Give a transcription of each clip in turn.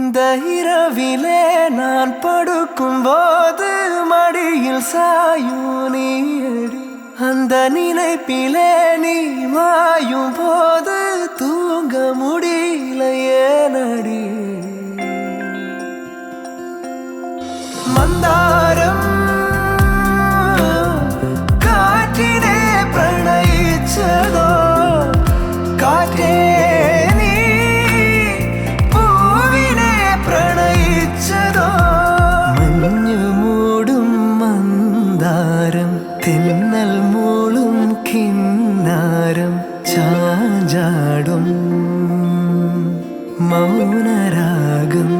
இந்த இரவிலே நான் படுக்கும் போது மடியில் சாயும் நீடி அந்த நினைப்பிலே நீ மாயும் போது தூங்க முடியல ஏனடி மந்தாரம் காற்றினே பிரணயிச்சதோ காற்றே തെന്നൽ മൂളും കിന്നാരം ചാഞ്ചാടും മൗനരാഗം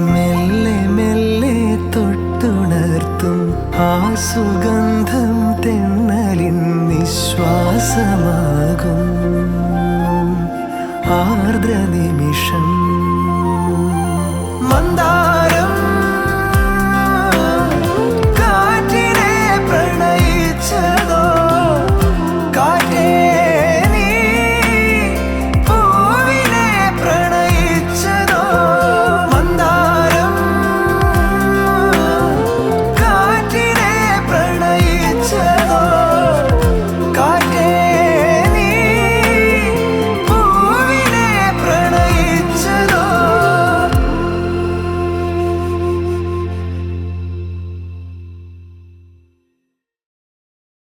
മെല്ലെ മെല്ലെ തൊട്ടുണർത്തും ആ സുഗന്ധം തെന്നലിൻ നിശ്വാസമാകും ആർദ്ര നിമിഷം മന്ദാ